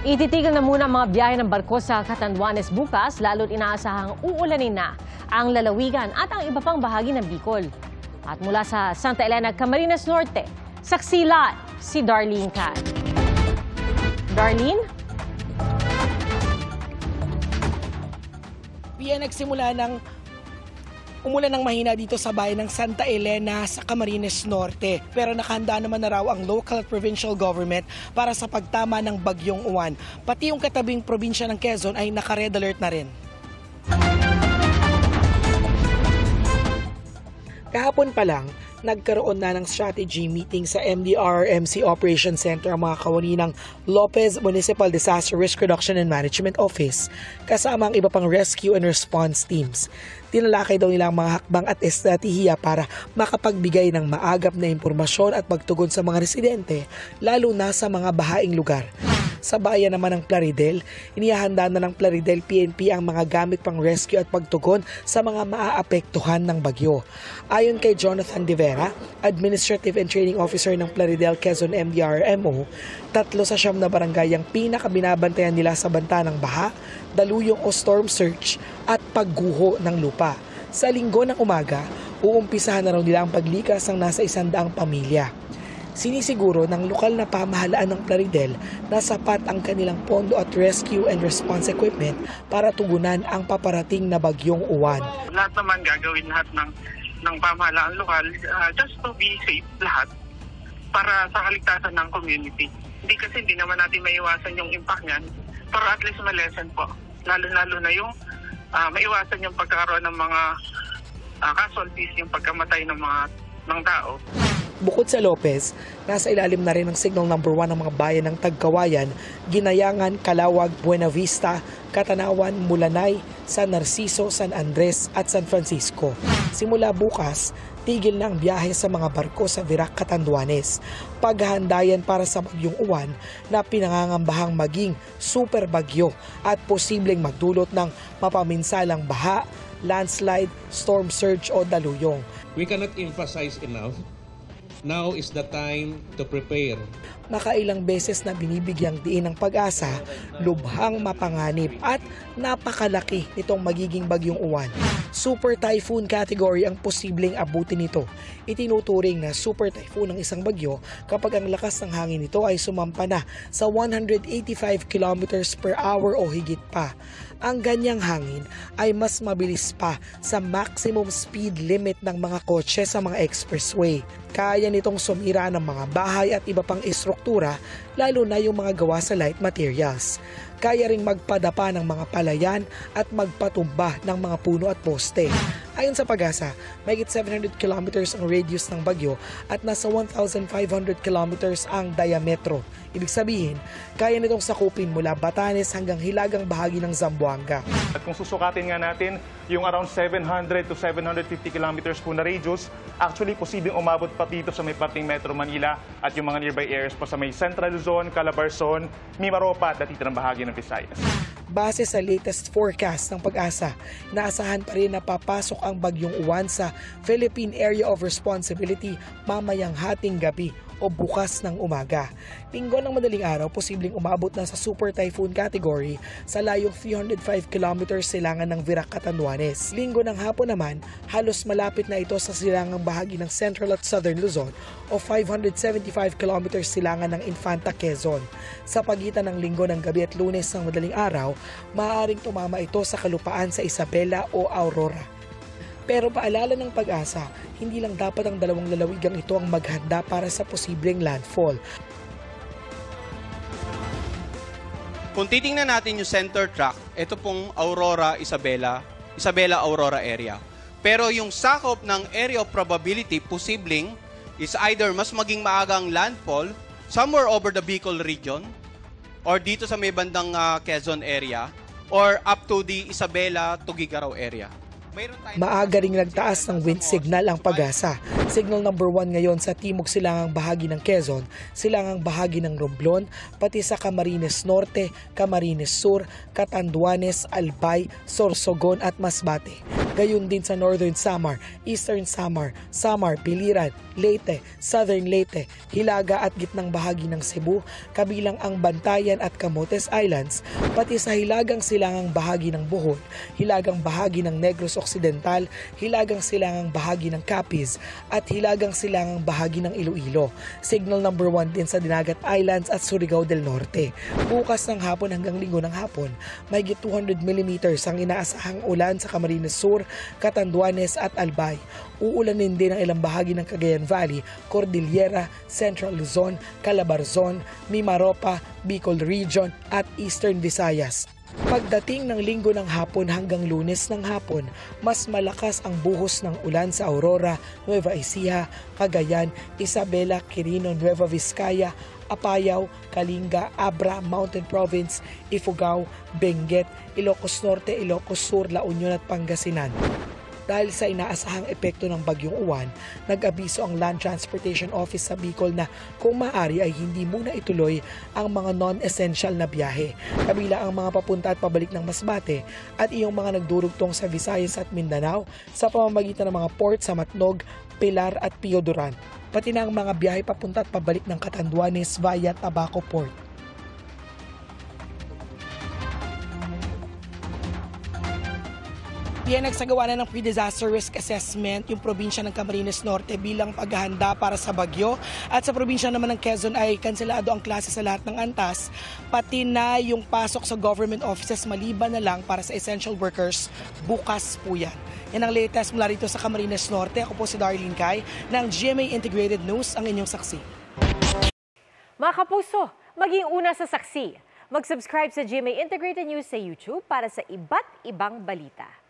Ititigil na muna ang mga biyahe ng barko sa Catanduanes bukas, lalo't inaasahang uulanin na ang lalawigan at ang iba pang bahagi ng Bicol. At mula sa Santa Elena, Camarines Norte, saksi live si Darlene Can. Darlene? Nagsimula ng umulan ng mahina dito sa bayan ng Santa Elena sa Camarines Norte. Pero nakahanda naman na raw ang local at provincial government para sa pagtama ng bagyong Uwan. Pati yung katabing probinsya ng Quezon ay naka-red alert na rin. Kahapon pa lang, nagkaroon na ng strategy meeting sa MDRRMC Operations Center ang mga kawani ng Lopez Municipal Disaster Risk Reduction and Management Office kasama ang iba pang rescue and response teams. Tinalakay daw nila ang mga hakbang at estratehiya para makapagbigay ng maagap na impormasyon at pagtugon sa mga residente, lalo na sa mga bahaing lugar. Sa bayan naman ng Plaridel, inihahanda na ng Plaridel PNP ang mga gamit pang rescue at pagtugon sa mga maaapektuhan ng bagyo. Ayon kay Jonathan De Vera, Administrative and Training Officer ng Plaridel Quezon MDRMO, 3 sa 9 na barangay ang pinakabinabantayan nila sa banta ng baha, daluyong o storm surge at pagguho ng lupa. Sa linggo ng umaga, uumpisahan na raw nila ang paglikas ng nasa 100 pamilya. Sinisiguro ng lokal na pamahalaan ng Plaridel na sapat ang kanilang pondo at rescue and response equipment para tugunan ang paparating na bagyong Uwan. Lahat naman gagawin lahat ng pamahalaan lokal just to be safe lahat para sa kaligtasan ng community. Hindi naman natin maiwasan yung impact niyan, pero at least ma-lessen po. Lalo na yung maiwasan yung pagkakaroon ng mga casualties, yung pagkamatay ng tao. Bukod sa Lopez, nasa ilalim na rin ng signal number 1 ng mga bayan ng Tagkawayan, Ginayangan, Calawag, Buena Vista, Katanawan, Mulanay, San Narciso, San Andres at San Francisco. Simula bukas, tigil na ang biyahe sa mga barko sa Virac, Catanduanes. Paghahandayan para sa bagyong Uwan na pinangangambahang maging super bagyo at posibleng magdulot ng mapaminsalang baha, landslide, storm surge o daluyong. We cannot emphasize enough. Now is the time to prepare. Nakailang beses na binibigyang diin ng Pag-asa, lubhang mapanganib at napakalaki nitong magiging bagyong Uwan. Super typhoon category ang posibleng abutin nito. Itinuturing na super typhoon ng isang bagyo kapag ang lakas ng hangin nito ay sumampa na sa 185 kilometers per hour o higit pa. Ang ganyang hangin ay mas mabilis pa sa maximum speed limit ng mga kotse sa mga expressway. Kaya nitong sumira ng mga bahay at iba pang istruktura, lalo na yung mga gawa sa light materials. Kaya ring magpadapa ng mga palayan at magpatumba ng mga puno at poste. Ayon sa Pag-asa, mahigit 700 kilometers ang radius ng bagyo at nasa 1,500 kilometers ang diametro. Ibig sabihin, kaya nitong sakupin mula Batanes hanggang hilagang bahagi ng Zamboanga. At kung susukatin nga natin, yung around 700 to 750 kilometers po na radius, actually posibleng umabot pa dito sa may parting Metro Manila at yung mga nearby areas po sa may Central Luzon, Calabarzon, Mimaropa at datitang bahagi ng Visayas. Base sa latest forecast ng Pag-asa, naasahan pa rin na papasok ang bagyong Uwan sa Philippine Area of Responsibility mamayang hating gabi o bukas ng umaga. Linggo ng madaling araw, posibleng umabot na sa super typhoon category sa layong 305 kilometers silangan ng Virac, Catanduanes. Linggo ng hapon naman, halos malapit na ito sa silangang bahagi ng Central at Southern Luzon o 575 kilometers silangan ng Infanta, Quezon. Sa pagitan ng linggo ng gabi at Lunes ng madaling araw, maaaring tumama ito sa kalupaan sa Isabela o Aurora. Pero paalala ng Pag-asa, hindi lang dapat ang dalawang lalawigang ito ang maghanda para sa posibleng landfall. Kung titingnan natin yung center track, ito pong Aurora, Isabela-Aurora area. Pero yung sakop ng area of probability, posibleng, is either mas maging maagang landfall, somewhere over the Bicol region, or dito sa may bandang Quezon area, or up to the Isabela, Tugigaraw area. Maaga ring nagtaas ng wind signal ang Pag-asa. Signal number 1 ngayon sa timog silangang bahagi ng Quezon, silangang bahagi ng Romblon, pati sa Camarines Norte, Camarines Sur, Catanduanes, Albay, Sorsogon at Masbate. Gayon din sa Northern Samar, Eastern Samar, Samar, Biliran, Leyte, Southern Leyte, Hilaga at gitnang bahagi ng Cebu, kabilang ang Bantayan at Camotes Islands, pati sa hilagang silangang bahagi ng Bohol, hilagang bahagi ng Negros Occidental, hilagang silangang bahagi ng Capiz, at hilagang silangang bahagi ng Iloilo. Signal number 1 din sa Dinagat Islands at Surigao del Norte. Bukas ng hapon hanggang linggo ng hapon, mahigit 200 mm ang inaasahang ulan sa Camarines Sur, Catanduanes at Albay. Uulanin din ang ilang bahagi ng Cagayan Valley, Cordillera, Central Luzon, Calabarzon, Mimaropa, Bicol Region at Eastern Visayas. Pagdating ng linggo ng hapon hanggang Lunes ng hapon, mas malakas ang buhos ng ulan sa Aurora, Nueva Ecija, Cagayan, Isabela, Quirino, Nueva Vizcaya, Apayao, Kalinga, Abra, Mountain Province, Ifugao, Benguet, Ilocos Norte, Ilocos Sur, La Union at Pangasinan. Dahil sa inaasahang epekto ng Bagyong Uwan, nag-abiso ang Land Transportation Office sa Bicol na kung maaari ay hindi muna ituloy ang mga non-essential na biyahe, kabila ang mga papunta at pabalik ng Masbate at iyong mga nagdurugtong sa Visayas at Mindanao sa pamamagitan ng mga port sa Matnog, Pilar at Pio Duran, pati na ang mga biyahe papunta at pabalik ng Catanduanes via Tabaco Port. Yan, nagsagawa na ng pre-disaster risk assessment yung probinsya ng Camarines Norte bilang paghahanda para sa bagyo. At sa probinsya naman ng Quezon ay kanselado ang klase sa lahat ng antas, pati na yung pasok sa government offices maliban na lang para sa essential workers. Bukas po yan. Yan ang latest mula rito sa Camarines Norte. Ako po si Darlene Kai ng GMA Integrated News, ang inyong saksi. Mga kapuso, maging una sa saksi. Mag-subscribe sa GMA Integrated News sa YouTube para sa iba't ibang balita.